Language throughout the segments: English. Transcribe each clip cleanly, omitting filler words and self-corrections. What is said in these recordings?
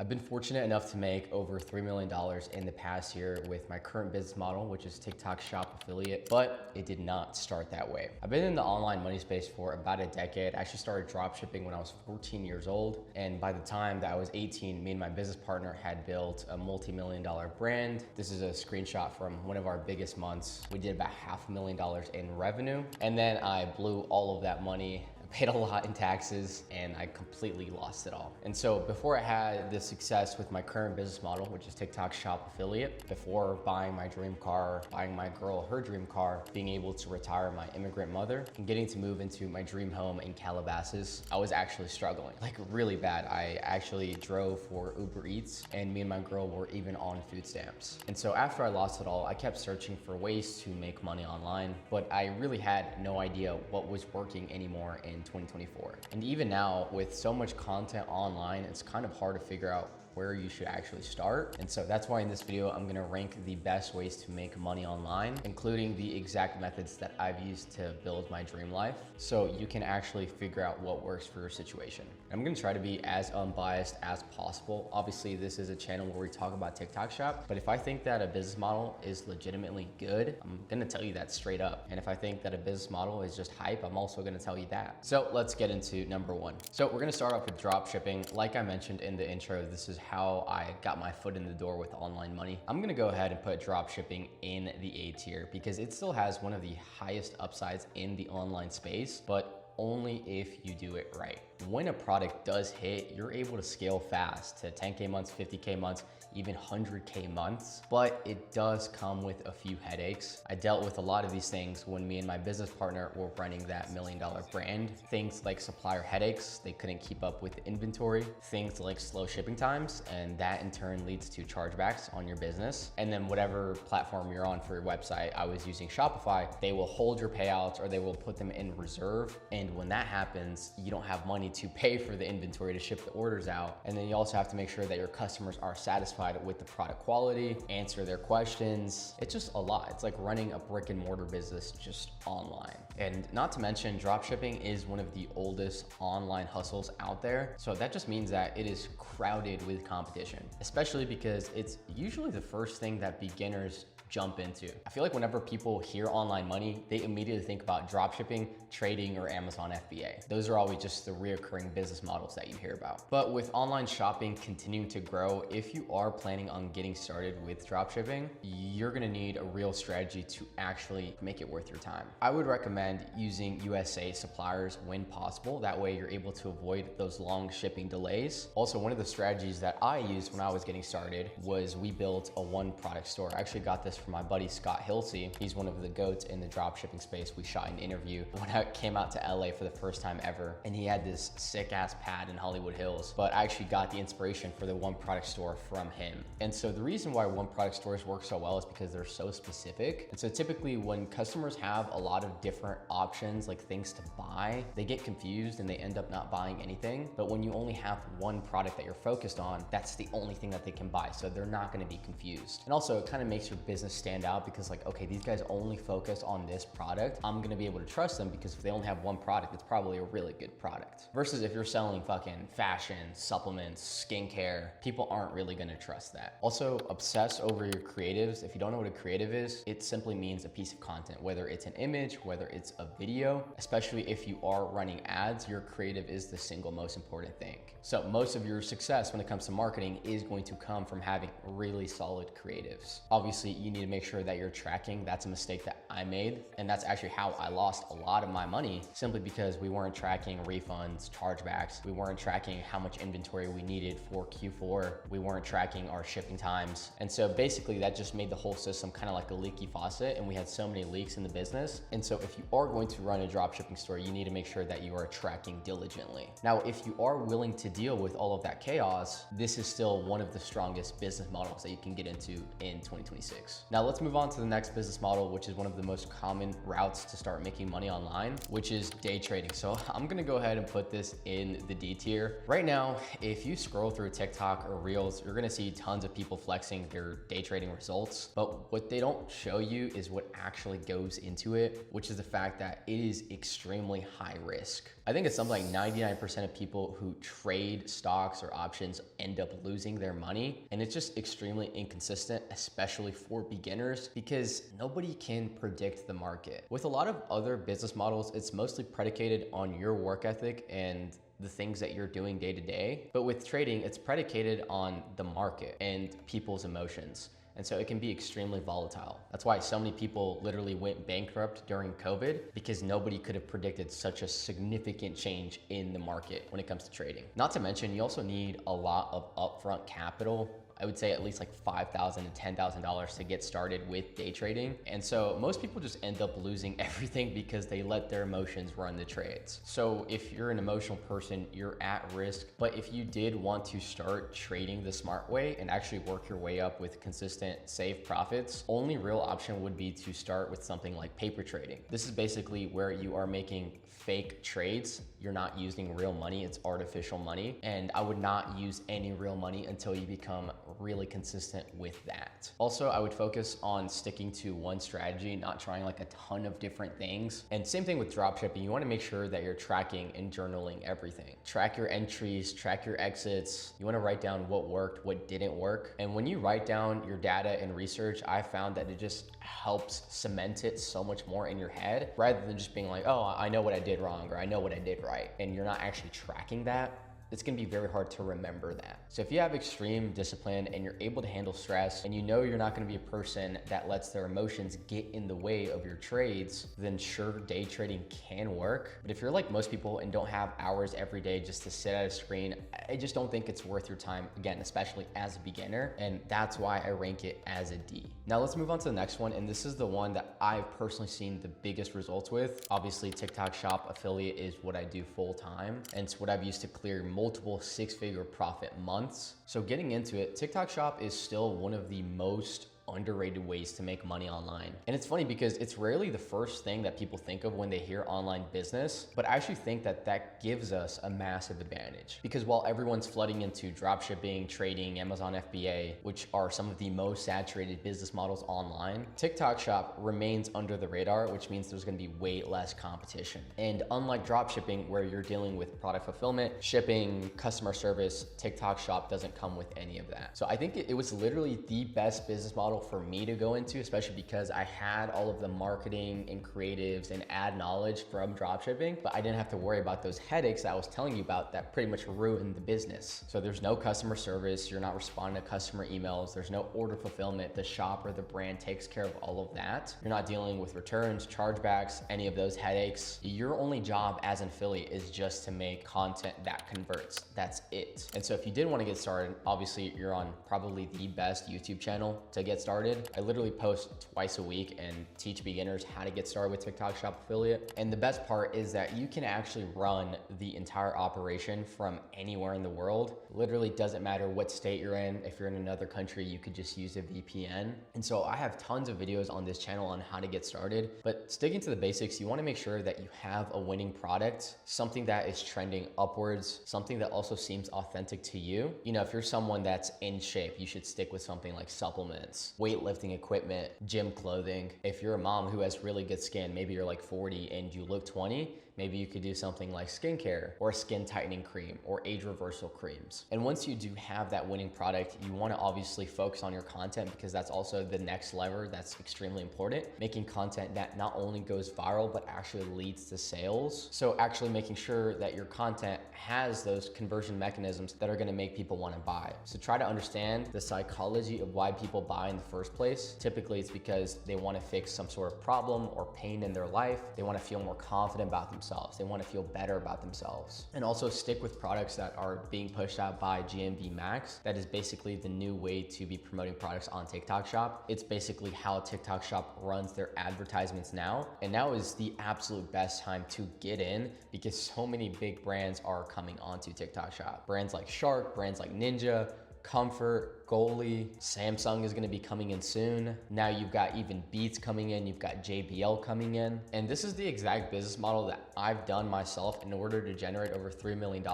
I've been fortunate enough to make over $3 million in the past year with my current business model, which is Tik Tok Shop affiliate, but it did not start that way. I've been in the online money space for about a decade. I actually started drop shipping when I was 14 years old. And by the time that I was 18, me and my business partner had built a multi-million-dollar brand. This is a screenshot from one of our biggest months. We did about $500,000 in revenue. And then I blew all of that money, paid a lot in taxes, and I completely lost it all. And so before I had the success with my current business model, which is Tik Tok Shop affiliate, before buying my dream car, buying my girl her dream car, being able to retire my immigrant mother, and getting to move into my dream home in Calabasas, I was actually struggling, like really bad. I actually drove for Uber Eats, and me and my girl were even on food stamps. And so after I lost it all, I kept searching for ways to make money online, but I really had no idea what was working anymore in 2024. And even now, with so much content online, it's kind of hard to figure out where you should actually start. And so that's why in this video, I'm gonna rank the best ways to make money online, including the exact methods that I've used to build my dream life, so you can actually figure out what works for your situation. I'm gonna try to be as unbiased as possible. Obviously, this is a channel where we talk about TikTok Shop, but if I think that a business model is legitimately good, I'm gonna tell you that straight up. And if I think that a business model is just hype, I'm also gonna tell you that. So let's get into number one. So we're gonna start off with drop shipping. Like I mentioned in the intro, this is how I got my foot in the door with online money. I'm gonna go ahead and put drop shipping in the A tier because it still has one of the highest upsides in the online space, but only if you do it right. When a product does hit, you're able to scale fast to 10K months, 50K months, even 100K months, but it does come with a few headaches. I dealt with a lot of these things when me and my business partner were running that $1 million brand. Things like supplier headaches, they couldn't keep up with the inventory, things like slow shipping times, and that in turn leads to chargebacks on your business. And then whatever platform you're on for your website, I was using Shopify, they will hold your payouts or they will put them in reserve. And when that happens, you don't have money to pay for the inventory to ship the orders out. And then you also have to make sure that your customers are satisfied with the product quality, answer their questions. It's just a lot. It's like running a brick and mortar business just online. And not to mention, drop shipping is one of the oldest online hustles out there. So that just means that it is crowded with competition, especially because it's usually the first thing that beginners jump into. I feel like whenever people hear online money, they immediately think about dropshipping, trading, or Amazon FBA. Those are always just the reoccurring business models that you hear about. But with online shopping continuing to grow, if you are planning on getting started with dropshipping, you're gonna need a real strategy to actually make it worth your time. I would recommend using USA suppliers when possible. That way you're able to avoid those long shipping delays. Also, one of the strategies that I used when I was getting started was we built a one product store. I actually got this from my buddy Scott Hilsey. He's one of the goats in the drop shipping space. We shot an interview when I came out to LA for the first time ever, and he had this sick ass pad in Hollywood Hills. But I actually got the inspiration for the one product store from him. And so the reason why one product stores work so well is because they're so specific. And so typically when customers have a lot of different options, like things to buy, they get confused and they end up not buying anything. But when you only have one product that you're focused on, that's the only thing that they can buy. So they're not going to be confused. And also it kind of makes your business stand out because like, okay, these guys only focus on this product. I'm going to be able to trust them because if they only have one product, it's probably a really good product. Versus if you're selling fucking fashion, supplements, skincare, people aren't really going to trust that. Also, obsess over your creatives. If you don't know what a creative is, it simply means a piece of content, whether it's an image, whether it's a video. Especially if you are running ads, your creative is the single most important thing. So most of your success when it comes to marketing is going to come from having really solid creatives. Obviously, you need to make sure that you're tracking. That's a mistake that I made. And that's actually how I lost a lot of my money, simply because we weren't tracking refunds, chargebacks. We weren't tracking how much inventory we needed for Q4. We weren't tracking our shipping times. And so basically that just made the whole system kind of like a leaky faucet, and we had so many leaks in the business. And so if you are going to run a drop shipping store, you need to make sure that you are tracking diligently. Now, if you are willing to deal with all of that chaos, this is still one of the strongest business models that you can get into in 2026. Now let's move on to the next business model, which is one of the most common routes to start making money online, which is day trading. So I'm gonna go ahead and put this in the D tier. Right now, if you scroll through TikTok or Reels, you're gonna see tons of people flexing their day trading results. But what they don't show you is what actually goes into it, which is the fact that it is extremely high risk. I think it's something like 99% of people who trade stocks or options end up losing their money. And it's just extremely inconsistent, especially for beginners, because nobody can predict the market. With a lot of other business models, it's mostly predicated on your work ethic and the things that you're doing day to day. But with trading, it's predicated on the market and people's emotions. And so it can be extremely volatile. That's why so many people literally went bankrupt during COVID, because nobody could have predicted such a significant change in the market when it comes to trading. Not to mention, you also need a lot of upfront capital. I would say at least like $5,000 to $10,000 to get started with day trading. And so most people just end up losing everything because they let their emotions run the trades. So if you're an emotional person, you're at risk. But if you did want to start trading the smart way and actually work your way up with consistent, safe profits, only real option would be to start with something like paper trading. This is basically where you are making fake trades. You're not using real money, it's artificial money. And I would not use any real money until you become really consistent with that. Also, I would focus on sticking to one strategy, not trying like a ton of different things. And same thing with dropshipping. You want to make sure that you're tracking and journaling everything. Track your entries, track your exits. You want to write down what worked, what didn't work. And when you write down your data and research, I found that it just helps cement it so much more in your head, rather than just being like, oh, I know what I did wrong, or I know what I did right, and you're not actually tracking that. It's gonna be very hard to remember that. So if you have extreme discipline and you're able to handle stress, and you know you're not gonna be a person that lets their emotions get in the way of your trades, then sure, day trading can work. But if you're like most people and don't have hours every day just to sit at a screen, I just don't think it's worth your time, again, especially as a beginner. And that's why I rank it as a D. Now let's move on to the next one. And this is the one that I've personally seen the biggest results with. Obviously, TikTok Shop affiliate is what I do full time. And it's what I've used to clear multiple six-figure profit months. So getting into it, TikTok Shop is still one of the most underrated ways to make money online. And it's funny because it's rarely the first thing that people think of when they hear online business, but I actually think that that gives us a massive advantage. Because while everyone's flooding into dropshipping, trading, Amazon FBA, which are some of the most saturated business models online, TikTok Shop remains under the radar, which means there's gonna be way less competition. And unlike dropshipping, where you're dealing with product fulfillment, shipping, customer service, TikTok Shop doesn't come with any of that. So I think it was literally the best business model for me to go into, especially because I had all of the marketing and creatives and ad knowledge from dropshipping, but I didn't have to worry about those headaches that I was telling you about that pretty much ruined the business. So there's no customer service, you're not responding to customer emails, there's no order fulfillment, the shop or the brand takes care of all of that. You're not dealing with returns, chargebacks, any of those headaches. Your only job as an affiliate is just to make content that converts. That's it. And so if you did want to get started, obviously you're on probably the best YouTube channel to get started. I literally post twice a week and teach beginners how to get started with TikTok Shop affiliate. And the best part is that you can actually run the entire operation from anywhere in the world. Literally doesn't matter what state you're in. If you're in another country, you could just use a VPN. And so I have tons of videos on this channel on how to get started, but sticking to the basics, you want to make sure that you have a winning product, something that is trending upwards, something that also seems authentic to you. You know, if you're someone that's in shape, you should stick with something like supplements, weightlifting equipment, gym clothing. If you're a mom who has really good skin, maybe you're like 40 and you look 20, maybe you could do something like skincare or a skin tightening cream or age reversal creams. And once you do have that winning product, you want to obviously focus on your content, because that's also the next lever that's extremely important. Making content that not only goes viral, but actually leads to sales. So actually making sure that your content has those conversion mechanisms that are going to make people want to buy. So try to understand the psychology of why people buy in the first place. Typically it's because they want to fix some sort of problem or pain in their life. They want to feel more confident about themselves. They want to feel better about themselves. And also stick with products that are being pushed out by GMB Max. That is basically the new way to be promoting products on TikTok Shop. It's basically how TikTok Shop runs their advertisements now. And now is the absolute best time to get in, because so many big brands are coming onto TikTok Shop. Brands like Shark, brands like Ninja, Comfort, Goalie, Samsung is gonna be coming in soon. Now you've got even Beats coming in, you've got JBL coming in. And this is the exact business model that I've done myself in order to generate over $3 million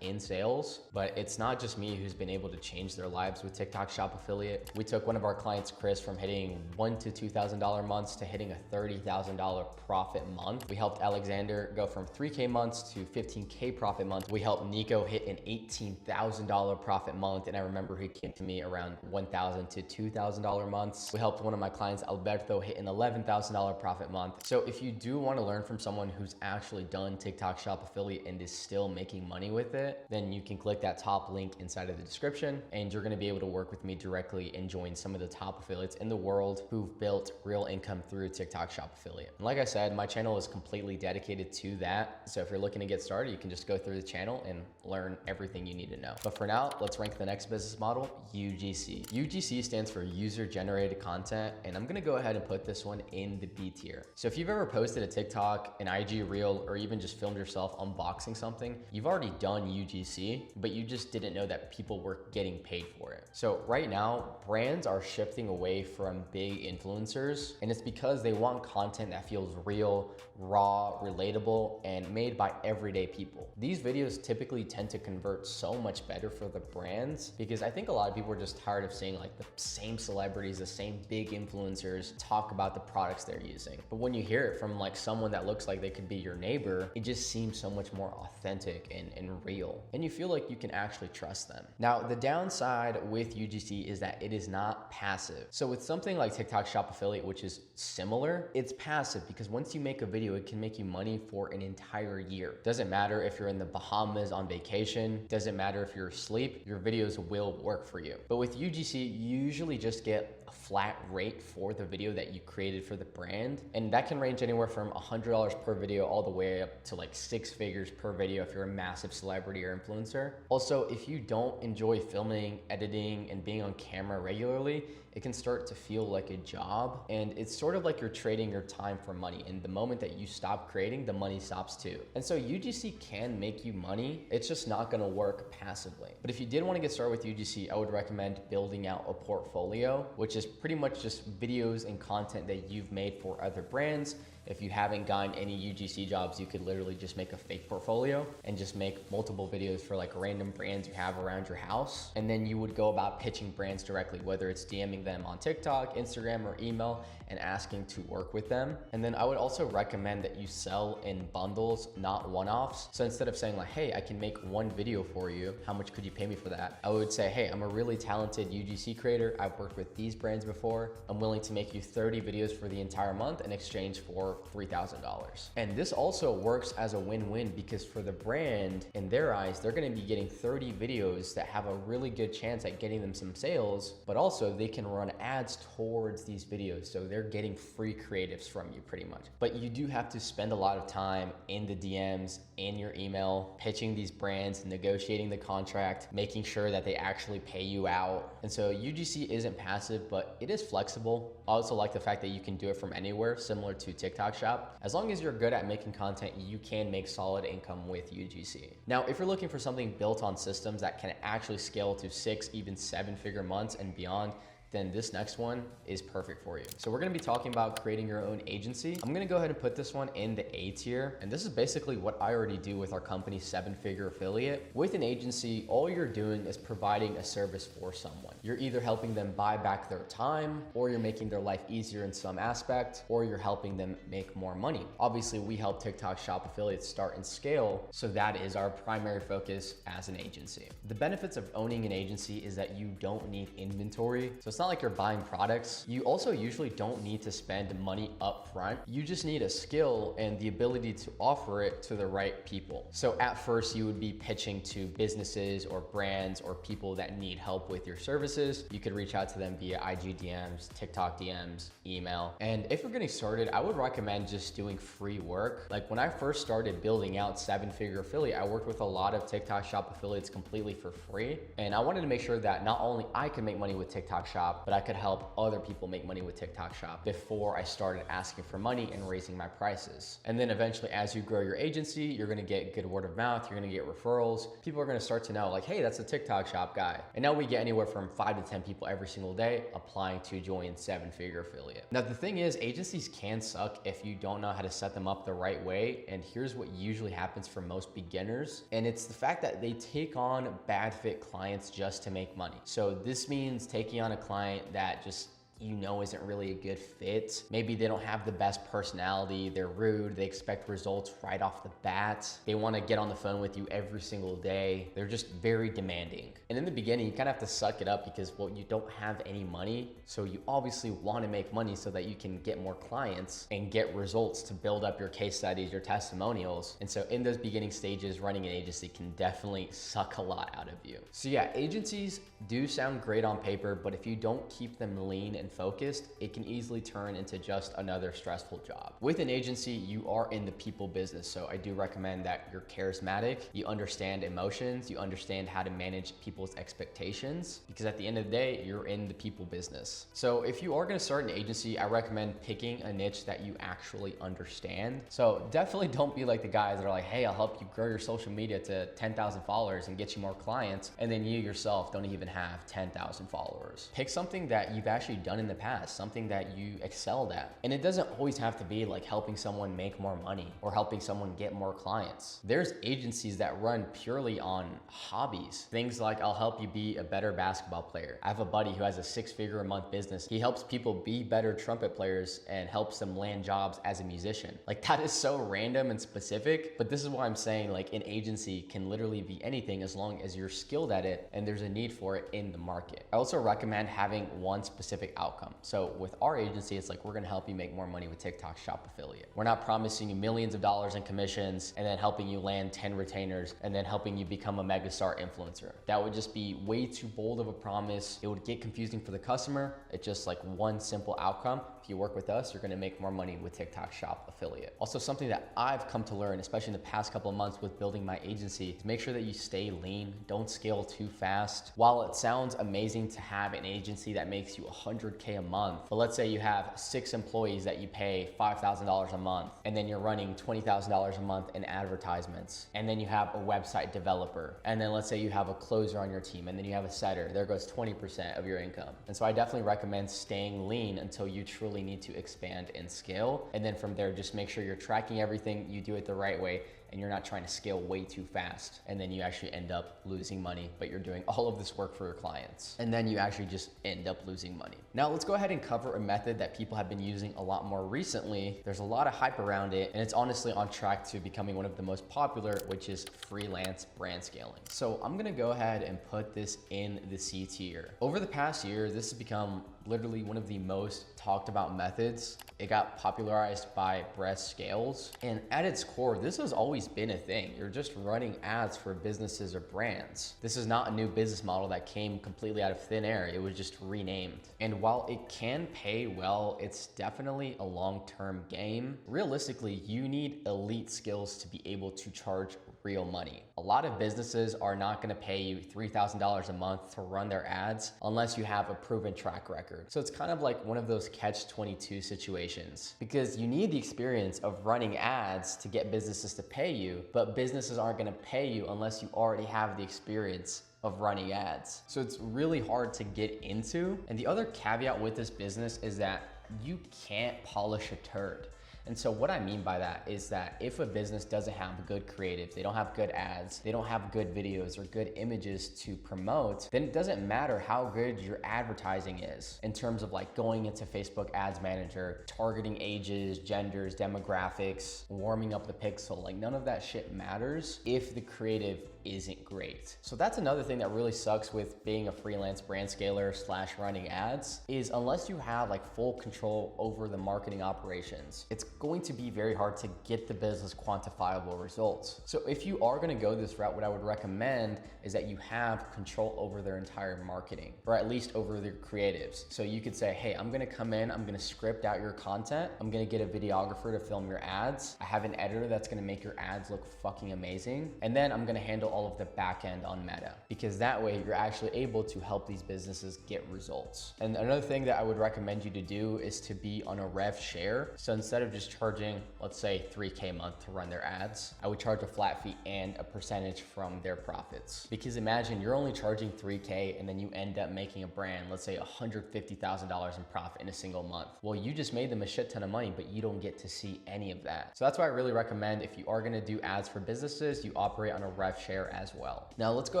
in sales. But it's not just me who's been able to change their lives with TikTok Shop affiliate. We took one of our clients, Chris, from hitting $1,000 to $2,000 months to hitting a $30,000 profit month. We helped Alexander go from 3K months to 15K profit month. We helped Nico hit an $18,000 profit month. And I remember he came to me around $1,000 to $2,000 months. We helped one of my clients, Alberto, hit an $11,000 profit month. So if you do want to learn from someone who's actually done TikTok Shop affiliate and is still making money with it, then you can click that top link inside of the description and you're going to be able to work with me directly and join some of the top affiliates in the world who've built real income through TikTok Shop affiliate. And like I said, my channel is completely dedicated to that. So if you're looking to get started, you can just go through the channel and learn everything you need to know. But for now, let's rank the next business model, UGC. UGC stands for user generated content. And I'm going to go ahead and put this one in the B tier. So if you've ever posted a TikTok, an IG reel, or even just filmed yourself unboxing something, you've already done UGC, but you just didn't know that people were getting paid for it. So right now, brands are shifting away from big influencers, and it's because they want content that feels real, raw, relatable, and made by everyday people. These videos typically tend to convert so much better for the brands because I think a lot of people are just tired of seeing like the same celebrities, the same big influencers talk about the products they're using. But when you hear it from like someone that looks like they could be your neighbor, it just seems so much more authentic and real. And you feel like you can actually trust them. Now, the downside with UGC is that it is not passive. So with something like TikTok Shop affiliate, which is similar, it's passive because once you make a video, it can make you money for an entire year. Doesn't matter if you're in the Bahamas on vacation, doesn't matter if you're asleep, your videos will work for you. But with UGC, you usually just get a flat rate for the video that you created for the brand. And that can range anywhere from $100 per video all the way up to like 6 figures per video if you're a massive celebrity or influencer. Also, if you don't enjoy filming, editing, and being on camera regularly, it can start to feel like a job, and it's sort of like you're trading your time for money. And the moment that you stop creating, the money stops too. And so UGC can make you money. It's just not gonna work passively. But if you did wanna get started with UGC, I would recommend building out a portfolio, which is pretty much just videos and content that you've made for other brands. If you haven't gotten any UGC jobs, you could literally just make a fake portfolio and just make multiple videos for like random brands you have around your house. And then you would go about pitching brands directly, whether it's DMing them on TikTok, Instagram, or email, and asking to work with them. And then I would also recommend that you sell in bundles, not one-offs. So instead of saying like, hey, I can make one video for you, how much could you pay me for that? I would say, hey, I'm a really talented UGC creator. I've worked with these brands before. I'm willing to make you 30 videos for the entire month in exchange for $3,000. And this also works as a win-win because for the brand, in their eyes, they're gonna be getting 30 videos that have a really good chance at getting them some sales, but also they can run ads towards these videos. So they're getting free creatives from you pretty much. But you do have to spend a lot of time in the DMs, in your email, pitching these brands, negotiating the contract, making sure that they actually pay you out. And so UGC isn't passive, but it is flexible. I also like the fact that you can do it from anywhere, similar to TikTok Shop. As long as you're good at making content, you can make solid income with UGC. Now, if you're looking for something built on systems that can actually scale to 6, even 7-figure months and beyond, then this next one is perfect for you. So we're gonna be talking about creating your own agency. I'm gonna go ahead and put this one in the A tier. And this is basically what I already do with our company 7-figure affiliate. With an agency, all you're doing is providing a service for someone. You're either helping them buy back their time, or you're making their life easier in some aspect, or you're helping them make more money. Obviously, we help TikTok Shop affiliates start and scale, so that is our primary focus as an agency. The benefits of owning an agency is that you don't need inventory. So it's not like you're buying products. You also usually don't need to spend money up front. You just need a skill and the ability to offer it to the right people. So at first you would be pitching to businesses or brands or people that need help with your services. You could reach out to them via IG DMs, TikTok DMs, email. And if you're getting started, I would recommend just doing free work. Like when I first started building out 7-figure affiliate, I worked with a lot of TikTok Shop affiliates completely for free. And I wanted to make sure that not only I could make money with TikTok Shop, Shop, but I could help other people make money with TikTok Shop before I started asking for money and raising my prices. And then eventually, as you grow your agency, you're gonna get good word of mouth, you're gonna get referrals. People are gonna start to know like, hey, that's a TikTok Shop guy. And now we get anywhere from 5 to 10 people every single day applying to join 7-figure affiliate. Now, the thing is, agencies can suck if you don't know how to set them up the right way. And here's what usually happens for most beginners. And it's the fact that they take on bad fit clients just to make money. So this means taking on a client that just isn't really a good fit. Maybe they don't have the best personality, they're rude, they expect results right off the bat. They wanna get on the phone with you every single day. They're just very demanding. And in the beginning, you kind of have to suck it up because, well, you don't have any money. So you obviously wanna make money so that you can get more clients and get results to build up your case studies, your testimonials. And so in those beginning stages, running an agency can definitely suck a lot out of you. So yeah, agencies do sound great on paper, but if you don't keep them lean and focused, it can easily turn into just another stressful job. With an agency, you are in the people business. So I do recommend that you're charismatic, you understand emotions, you understand how to manage people's expectations, because at the end of the day, you're in the people business. So if you are gonna start an agency, I recommend picking a niche that you actually understand. So definitely don't be like the guys that are like, hey, I'll help you grow your social media to 10,000 followers and get you more clients, and then you yourself don't even have 10,000 followers. Pick something that you've actually done in the past, something that you excelled at. And it doesn't always have to be like helping someone make more money or helping someone get more clients. There's agencies that run purely on hobbies. Things like, I'll help you be a better basketball player. I have a buddy who has a 6-figure a month business. He helps people be better trumpet players and helps them land jobs as a musician. Like, that is so random and specific, but this is why I'm saying like an agency can literally be anything as long as you're skilled at it and there's a need for it in the market. I also recommend having one specific outcome. So with our agency, it's like, we're gonna help you make more money with TikTok Shop affiliate. We're not promising you millions of dollars in commissions and then helping you land 10 retainers and then helping you become a megastar influencer. That would just be way too bold of a promise. It would get confusing for the customer. It's just like one simple outcome. If you work with us, you're gonna make more money with TikTok Shop affiliate. Also, something that I've come to learn, especially in the past couple of months with building my agency, is make sure that you stay lean, don't scale too fast. While it sounds amazing to have an agency that makes you 100K a month, but let's say you have 6 employees that you pay $5,000 a month, and then you're running $20,000 a month in advertisements, and then you have a website developer, and then let's say you have a closer on your team, and then you have a setter, there goes 20% of your income. And so I definitely recommend staying lean until you truly need to expand and scale. And then from there, just make sure you're tracking everything, you do it the right way, and you're not trying to scale way too fast. And then you actually end up losing money, but you're doing all of this work for your clients. And then you actually just end up losing money. Now let's go ahead and cover a method that people have been using a lot more recently. There's a lot of hype around it, and it's honestly on track to becoming one of the most popular, which is freelance brand scaling. So I'm gonna go ahead and put this in the C tier. Over the past year, this has become literally one of the most talked about methods. It got popularized by Brett Scales. And at its core, this has always been a thing. You're just running ads for businesses or brands. This is not a new business model that came completely out of thin air. It was just renamed. And while it can pay well, it's definitely a long-term game. Realistically, you need elite skills to be able to charge real money. A lot of businesses are not gonna pay you $3,000 a month to run their ads unless you have a proven track record. So it's kind of like one of those catch-22 situations, because you need the experience of running ads to get businesses to pay you, but businesses aren't gonna pay you unless you already have the experience of running ads. So it's really hard to get into. And the other caveat with this business is that you can't polish a turd. And so what I mean by that is that if a business doesn't have good creative, they don't have good ads, they don't have good videos or good images to promote, then it doesn't matter how good your advertising is in terms of like going into Facebook Ads Manager, targeting ages, genders, demographics, warming up the pixel. Like, none of that shit matters if the creative isn't great. So that's another thing that really sucks with being a freelance brand scaler / running ads, is unless you have like full control over the marketing operations, it's going to be very hard to get the business quantifiable results. So if you are gonna go this route, what I would recommend is that you have control over their entire marketing, or at least over their creatives. So you could say, hey, I'm gonna come in, I'm gonna script out your content, I'm gonna get a videographer to film your ads, I have an editor that's gonna make your ads look fucking amazing, and then I'm gonna handle all of the back end on Meta, because that way you're actually able to help these businesses get results. And another thing that I would recommend you to do is to be on a rev share. So instead of just charging, let's say $3K a month to run their ads, I would charge a flat fee and a percentage from their profits. Because imagine you're only charging $3K and then you end up making a brand, let's say $150,000 in profit in a single month. Well, you just made them a shit ton of money, but you don't get to see any of that. So that's why I really recommend, if you are gonna do ads for businesses, you operate on a rev share as well. Now let's go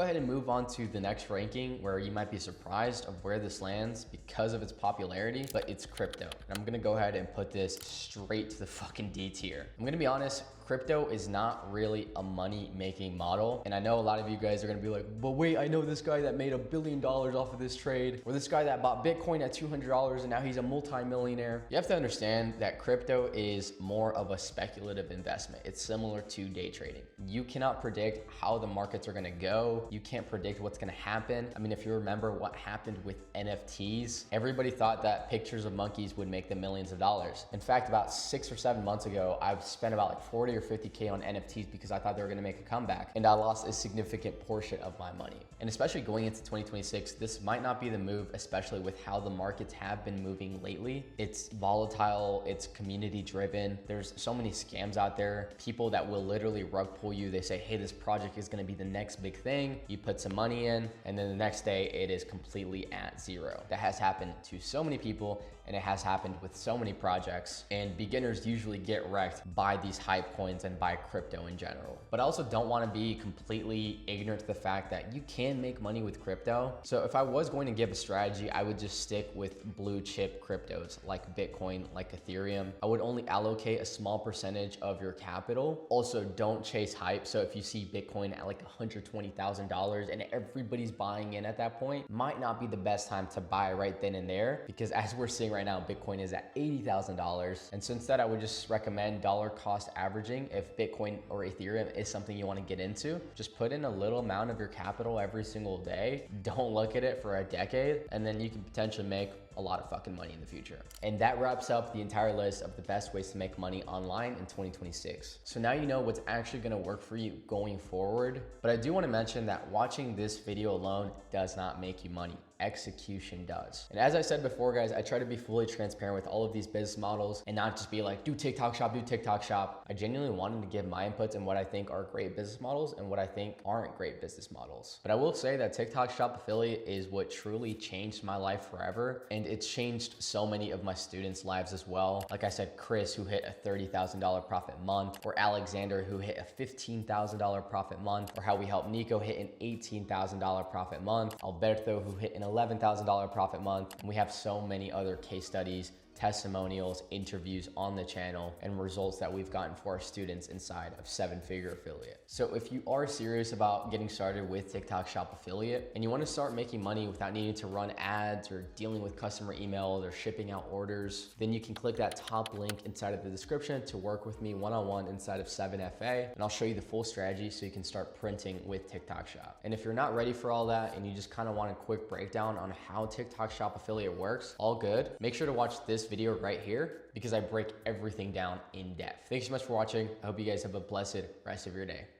ahead and move on to the next ranking, where you might be surprised of where this lands because of its popularity, but it's crypto. And I'm gonna go ahead and put this straight to the fucking D tier. I'm gonna be honest, crypto is not really a money-making model. And I know a lot of you guys are gonna be like, but wait, I know this guy that made $1 billion off of this trade, or this guy that bought Bitcoin at $200 and now he's a multi-millionaire. You have to understand that crypto is more of a speculative investment. It's similar to day trading. You cannot predict how the markets are gonna go. You can't predict what's gonna happen. I mean, if you remember what happened with NFTs, everybody thought that pictures of monkeys would make them millions of dollars. In fact, about 6 or 7 months ago, I've spent about like 40 or 50K on NFTs because I thought they were gonna make a comeback, and I lost a significant portion of my money. And especially going into 2026, this might not be the move, especially with how the markets have been moving lately. It's volatile, it's community driven. There's so many scams out there, people that will literally rug pull you. They say, hey, this project is gonna be the next big thing. You put some money in, and then the next day it is completely at zero. That has happened to so many people, and it has happened with so many projects, and beginners usually get wrecked by these hype coins and by crypto in general. But I also don't want to be completely ignorant to the fact that you can make money with crypto. So if I was going to give a strategy, I would just stick with blue chip cryptos like Bitcoin, like Ethereum. I would only allocate a small percentage of your capital. Also, don't chase hype. So if you see Bitcoin at like $120,000 and everybody's buying in at that point, might not be the best time to buy right then and there, because as we're seeing right now, Bitcoin is at $80,000. And so instead, I would just recommend dollar cost averaging. If Bitcoin or Ethereum is something you want to get into, just put in a little amount of your capital every single day. Don't look at it for a decade, and then you can potentially make a lot of fucking money in the future. And that wraps up the entire list of the best ways to make money online in 2026. So now you know what's actually gonna work for you going forward. But I do wanna mention that watching this video alone does not make you money. Execution does. And as I said before, guys, I try to be fully transparent with all of these business models and not just be like, do TikTok shop, do TikTok shop. I genuinely wanted to give my inputs and what I think are great business models and what I think aren't great business models. But I will say that TikTok shop affiliate is what truly changed my life forever. And it's changed so many of my students' lives as well. Like I said, Chris, who hit a $30,000 profit month, or Alexander, who hit a $15,000 profit month, or how we helped Nico hit an $18,000 profit month, Alberto, who hit an $11,000 profit month. And we have so many other case studies, testimonials, interviews on the channel, and results that we've gotten for our students inside of 7-figure affiliate. So if you are serious about getting started with TikTok shop affiliate and you want to start making money without needing to run ads or dealing with customer emails or shipping out orders, then you can click that top link inside of the description to work with me one-on-one inside of 7FA, and I'll show you the full strategy so you can start printing with TikTok shop. And if you're not ready for all that and you just kind of want a quick breakdown on how TikTok shop affiliate works, all good. Make sure to watch this video right here because I break everything down in depth. Thanks so much for watching. I hope you guys have a blessed rest of your day.